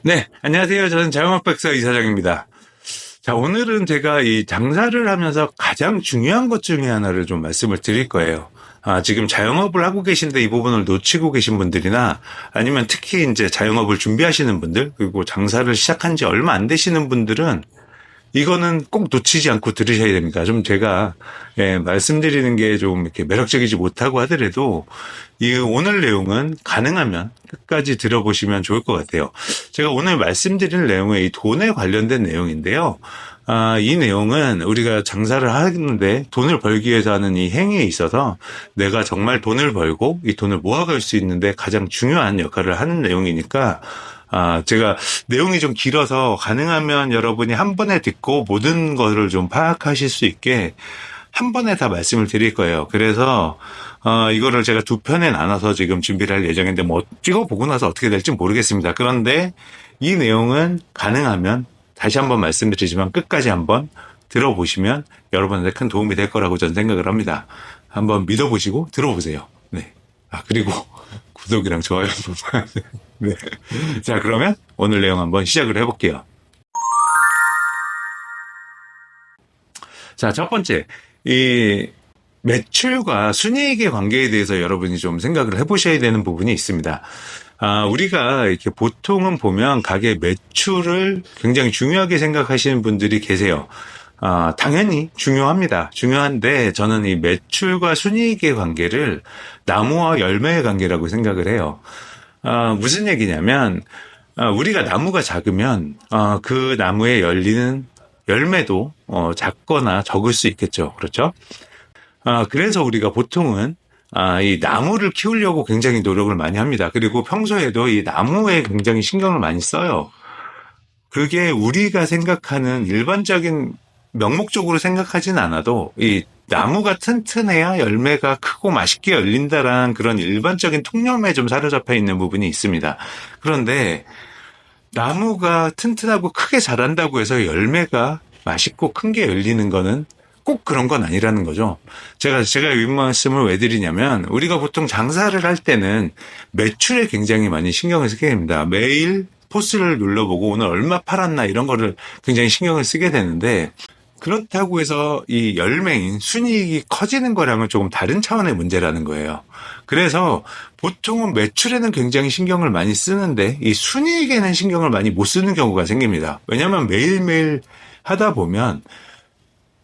네, 안녕하세요. 저는 자영업백서 이사장입니다. 자, 오늘은 제가 이 장사를 하면서 가장 중요한 것 중에 하나를 좀 말씀을 드릴 거예요. 지금 자영업을 하고 계신데 이 부분을 놓치고 계신 분들이나 아니면 특히 이제 자영업을 준비하시는 분들, 그리고 장사를 시작한 지 얼마 안 되시는 분들은 이거는 꼭 놓치지 않고 들으셔야 됩니다. 좀 제가 말씀드리는 게 좀 이렇게 매력적이지 못하고 하더라도 이 오늘 내용은 가능하면 끝까지 들어보시면 좋을 것 같아요. 제가 오늘 말씀드릴 내용은 이 돈에 관련된 내용인데요. 이 내용은 우리가 장사를 하는데 돈을 벌기 위해서 하는 이 행위에 있어서 내가 정말 돈을 벌고 이 돈을 모아갈 수 있는데 가장 중요한 역할을 하는 내용이니까 제가 내용이 좀 길어서 가능하면 여러분이 한 번에 듣고 모든 것을 좀 파악하실 수 있게 한 번에 다 말씀을 드릴 거예요. 그래서 이거를 제가 두 편에 나눠서 지금 준비를 할 예정인데 뭐 찍어보고 나서 어떻게 될지 모르겠습니다. 그런데 이 내용은 가능하면 다시 한번 말씀드리지만 끝까지 한번 들어보시면 여러분한테 큰 도움이 될 거라고 저는 생각을 합니다. 한번 믿어보시고 들어보세요. 네. 그리고 구독이랑 좋아요. 네. 자, 그러면 오늘 내용 한번 시작을 해볼게요. 자, 첫 번째, 이 매출과 순이익의 관계에 대해서 여러분이 좀 생각을 해보셔야 되는 부분이 있습니다. 우리가 이렇게 보통은 보면 가게 매출을 굉장히 중요하게 생각하시는 분들이 계세요. 당연히 중요합니다. 중요한데 저는 이 매출과 순이익의 관계를 나무와 열매의 관계라고 생각을 해요. 무슨 얘기냐면, 우리가 나무가 작으면, 그 나무에 열리는 열매도, 작거나 적을 수 있겠죠. 그렇죠? 그래서 우리가 보통은, 이 나무를 키우려고 굉장히 노력을 많이 합니다. 그리고 평소에도 이 나무에 굉장히 신경을 많이 써요. 그게 우리가 생각하는 일반적인 명목적으로 생각하진 않아도 이 나무가 튼튼해야 열매가 크고 맛있게 열린다라는 그런 일반적인 통념에 좀 사로잡혀 있는 부분이 있습니다. 그런데 나무가 튼튼하고 크게 자란다고 해서 열매가 맛있고 큰 게 열리는 거는 꼭 그런 건 아니라는 거죠. 제가 이 말씀을 왜 드리냐면 우리가 보통 장사를 할 때는 매출에 굉장히 많이 신경을 쓰게 됩니다. 매일 포스를 눌러보고 오늘 얼마 팔았나 이런 거를 굉장히 신경을 쓰게 되는데 그렇다고 해서 이 열매인 순이익이 커지는 거랑은 조금 다른 차원의 문제라는 거예요. 그래서 보통은 매출에는 굉장히 신경을 많이 쓰는데 이 순이익에는 신경을 많이 못 쓰는 경우가 생깁니다. 왜냐하면 매일매일 하다 보면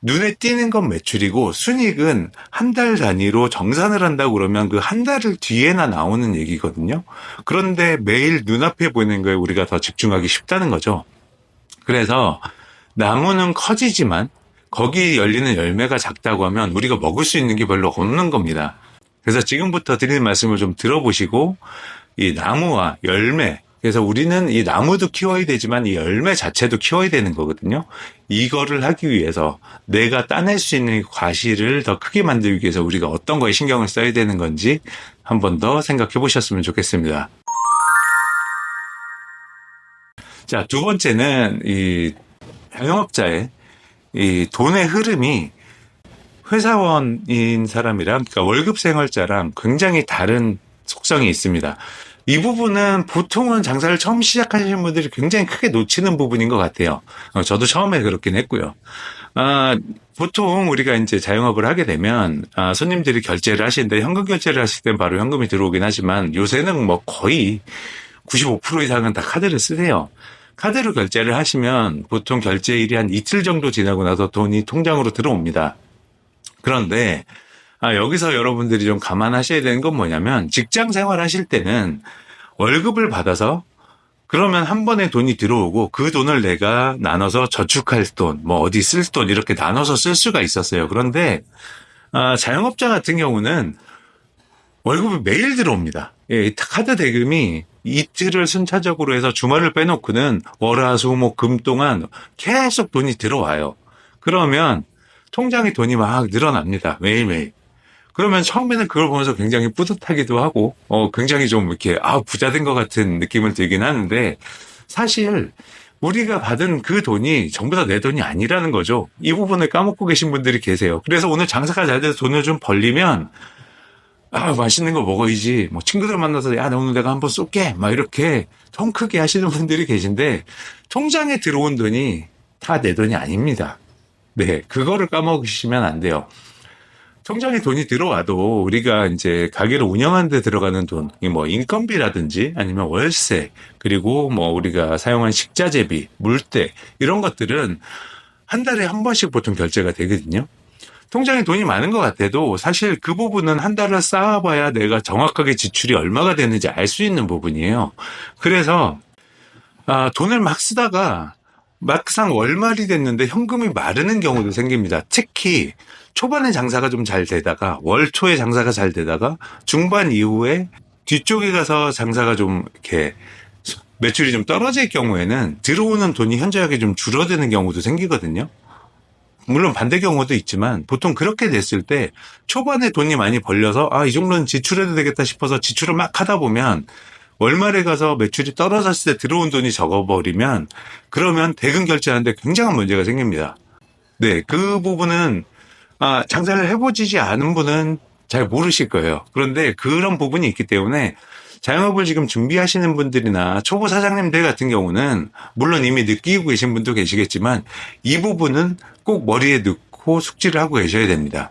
눈에 띄는 건 매출이고 순이익은 한 달 단위로 정산을 한다고 그러면 그 한 달을 뒤에나 나오는 얘기거든요. 그런데 매일 눈앞에 보이는 거에 우리가 더 집중하기 쉽다는 거죠. 그래서 나무는 커지지만 거기 열리는 열매가 작다고 하면 우리가 먹을 수 있는 게 별로 없는 겁니다. 그래서 지금부터 드리는 말씀을 좀 들어보시고 이 나무와 열매, 그래서 우리는 이 나무도 키워야 되지만 이 열매 자체도 키워야 되는 거거든요. 이거를 하기 위해서 내가 따낼 수 있는 과실을 더 크게 만들기 위해서 우리가 어떤 거에 신경을 써야 되는 건지 한 번 더 생각해 보셨으면 좋겠습니다. 자, 두 번째는 이 자영업자의 이 돈의 흐름이 회사원인 사람이랑, 그러니까 월급 생활자랑 굉장히 다른 속성이 있습니다. 이 부분은 보통은 장사를 처음 시작하시는 분들이 굉장히 크게 놓치는 부분인 것 같아요. 저도 처음에 그렇긴 했고요. 보통 우리가 이제 자영업을 하게 되면, 손님들이 결제를 하시는데 현금 결제를 하실 땐 바로 현금이 들어오긴 하지만 요새는 뭐 거의 95% 이상은 다 카드를 쓰세요. 카드로 결제를 하시면 보통 결제일이 한 이틀 정도 지나고 나서 돈이 통장으로 들어옵니다. 그런데 여기서 여러분들이 좀 감안하셔야 되는 건 뭐냐면 직장 생활하실 때는 월급을 받아서 그러면 한 번에 돈이 들어오고 그 돈을 내가 나눠서 저축할 돈, 뭐 어디 쓸 돈 이렇게 나눠서 쓸 수가 있었어요. 그런데 자영업자 같은 경우는 월급이 매일 들어옵니다. 예, 카드 대금이 이틀을 순차적으로 해서 주말을 빼놓고는 월화수목 금 동안 계속 돈이 들어와요. 그러면 통장에 돈이 막 늘어납니다. 매일매일. 그러면 처음에는 그걸 보면서 굉장히 뿌듯하기도 하고, 굉장히 좀 이렇게, 부자 된 것 같은 느낌을 들긴 하는데, 사실, 우리가 받은 그 돈이 전부 다 내 돈이 아니라는 거죠. 이 부분을 까먹고 계신 분들이 계세요. 그래서 오늘 장사가 잘 돼서 돈을 좀 벌리면, 아, 맛있는 거 먹어야지. 뭐 친구들 만나서 야, 나 오늘 내가 한번 쏠게. 막 이렇게 통 크게 하시는 분들이 계신데 통장에 들어온 돈이 다 내 돈이 아닙니다. 네, 그거를 까먹으시면 안 돼요. 통장에 돈이 들어와도 우리가 이제 가게를 운영하는 데 들어가는 돈, 이게 뭐 인건비라든지 아니면 월세, 그리고 뭐 우리가 사용한 식자재비, 물때 이런 것들은 한 달에 한 번씩 보통 결제가 되거든요. 통장에 돈이 많은 것 같아도 사실 그 부분은 한 달을 쌓아봐야 내가 정확하게 지출이 얼마가 되는지 알 수 있는 부분이에요. 그래서 돈을 막 쓰다가 막상 월말이 됐는데 현금이 마르는 경우도 생깁니다. 특히 초반에 장사가 좀 잘 되다가 월 초에 장사가 잘 되다가 중반 이후에 뒤쪽에 가서 장사가 좀 이렇게 매출이 좀 떨어질 경우에는 들어오는 돈이 현저하게 좀 줄어드는 경우도 생기거든요. 물론 반대 경우도 있지만 보통 그렇게 됐을 때 초반에 돈이 많이 벌려서 이 정도는 지출해도 되겠다 싶어서 지출을 막 하다 보면 월말에 가서 매출이 떨어졌을 때 들어온 돈이 적어버리면 그러면 대금 결제하는데 굉장한 문제가 생깁니다. 네, 그 부분은 장사를 해보지 않은 분은 잘 모르실 거예요. 그런데 그런 부분이 있기 때문에 자영업을 지금 준비하시는 분들이나 초보 사장님들 같은 경우는 물론 이미 느끼고 계신 분도 계시겠지만 이 부분은 꼭 머리에 넣고 숙지를 하고 계셔야 됩니다.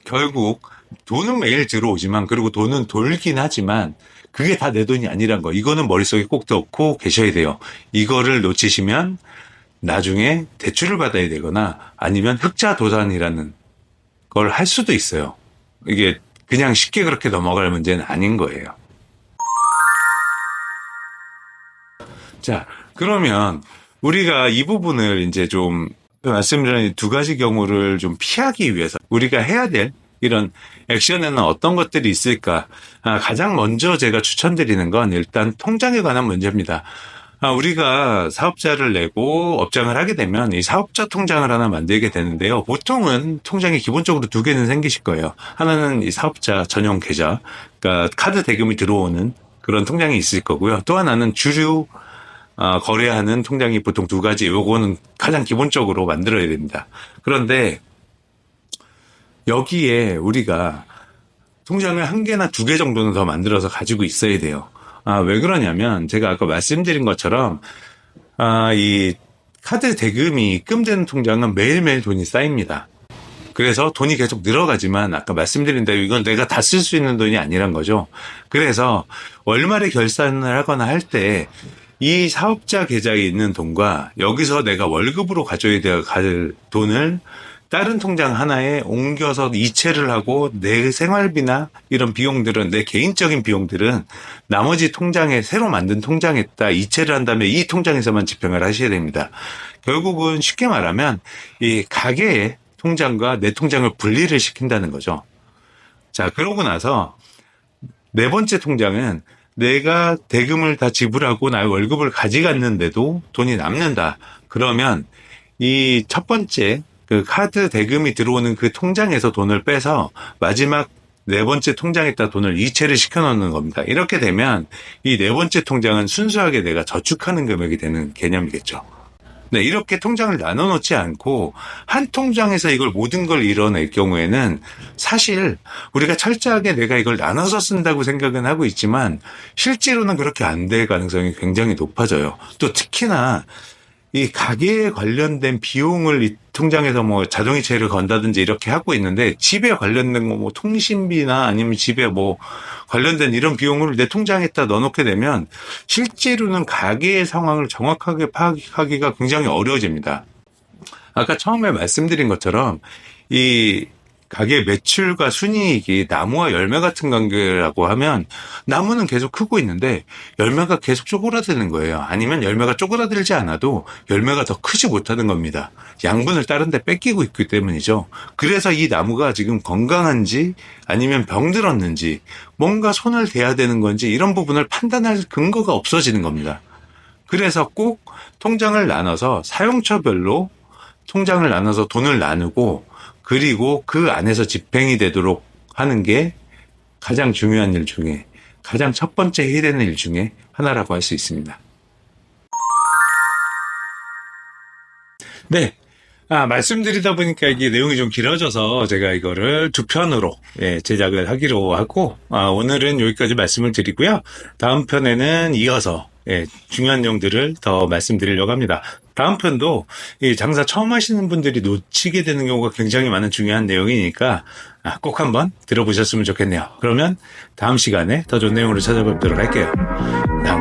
결국 돈은 매일 들어오지만 그리고 돈은 돌긴 하지만 그게 다 내 돈이 아니란 거. 이거는 머릿속에 꼭 넣고 계셔야 돼요. 이거를 놓치시면 나중에 대출을 받아야 되거나 아니면 흑자 도산이라는 걸 할 수도 있어요. 이게 그냥 쉽게 그렇게 넘어갈 문제는 아닌 거예요. 자, 그러면 우리가 이 부분을 이제 좀 말씀드린 두 가지 경우를 좀 피하기 위해서 우리가 해야 될 이런 액션에는 어떤 것들이 있을까? 가장 먼저 제가 추천드리는 건 일단 통장에 관한 문제입니다. 우리가 사업자를 내고 업장을 하게 되면 이 사업자 통장을 하나 만들게 되는데요. 보통은 통장이 기본적으로 두 개는 생기실 거예요. 하나는 이 사업자 전용 계좌, 그러니까 카드 대금이 들어오는 그런 통장이 있을 거고요. 또 하나는 주류 거래하는 통장이 보통 두 가지, 요거는 가장 기본적으로 만들어야 됩니다. 그런데 여기에 우리가 통장을 한 개나 두 개 정도는 더 만들어서 가지고 있어야 돼요. 왜 그러냐면 제가 아까 말씀드린 것처럼 이 카드 대금이 입금되는 통장은 매일매일 돈이 쌓입니다. 그래서 돈이 계속 늘어가지만 아까 말씀드린 대로 이건 내가 다 쓸 수 있는 돈이 아니란 거죠. 그래서 월말에 결산을 하거나 할 때 이 사업자 계좌에 있는 돈과 여기서 내가 월급으로 가져야 될 돈을 다른 통장 하나에 옮겨서 이체를 하고 내 생활비나 이런 비용들은 내 개인적인 비용들은 나머지 통장에 새로 만든 통장에다 이체를 한 다음에 이 통장에서만 집행을 하셔야 됩니다. 결국은 쉽게 말하면 이 가게의 통장과 내 통장을 분리를 시킨다는 거죠. 자, 그러고 나서 네 번째 통장은 내가 대금을 다 지불하고 나의 월급을 가져갔는데도 돈이 남는다. 그러면 이 첫 번째 그 카드 대금이 들어오는 그 통장에서 돈을 빼서 마지막 네 번째 통장에다 돈을 이체를 시켜놓는 겁니다. 이렇게 되면 이 네 번째 통장은 순수하게 내가 저축하는 금액이 되는 개념이겠죠. 네, 이렇게 통장을 나눠놓지 않고 한 통장에서 이걸 모든 걸 이뤄낼 경우에는 사실 우리가 철저하게 내가 이걸 나눠서 쓴다고 생각은 하고 있지만 실제로는 그렇게 안 될 가능성이 굉장히 높아져요. 또 특히나 이 가게에 관련된 비용을 이 통장에서 뭐 자동이체를 건다든지 이렇게 하고 있는데 집에 관련된 거 뭐 통신비나 아니면 집에 뭐 관련된 이런 비용을 내 통장에다 넣어놓게 되면 실제로는 가게의 상황을 정확하게 파악하기가 굉장히 어려워집니다. 아까 처음에 말씀드린 것처럼 이 가게 매출과 순이익이 나무와 열매 같은 관계라고 하면 나무는 계속 크고 있는데 열매가 계속 쪼그라드는 거예요. 아니면 열매가 쪼그라들지 않아도 열매가 더 크지 못하는 겁니다. 양분을 다른 데 뺏기고 있기 때문이죠. 그래서 이 나무가 지금 건강한지 아니면 병들었는지 뭔가 손을 대야 되는 건지 이런 부분을 판단할 근거가 없어지는 겁니다. 그래서 꼭 통장을 나눠서 사용처별로 통장을 나눠서 돈을 나누고 그리고 그 안에서 집행이 되도록 하는 게 가장 중요한 일 중에 가장 첫 번째 해야 되는 일 중에 하나라고 할 수 있습니다. 네. 말씀드리다 보니까 이게 내용이 좀 길어져서 제가 이거를 두 편으로 제작을 하기로 하고, 오늘은 여기까지 말씀을 드리고요. 다음 편에는 이어서 중요한 내용들을 더 말씀드리려고 합니다. 다음 편도 이 장사 처음 하시는 분들이 놓치게 되는 경우가 굉장히 많은 중요한 내용이니까 꼭 한번 들어보셨으면 좋겠네요. 그러면 다음 시간에 더 좋은 내용으로 찾아뵙도록 할게요.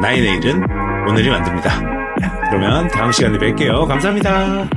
나의 내일은 오늘이 만듭니다. 그러면 다음 시간에 뵐게요. 감사합니다.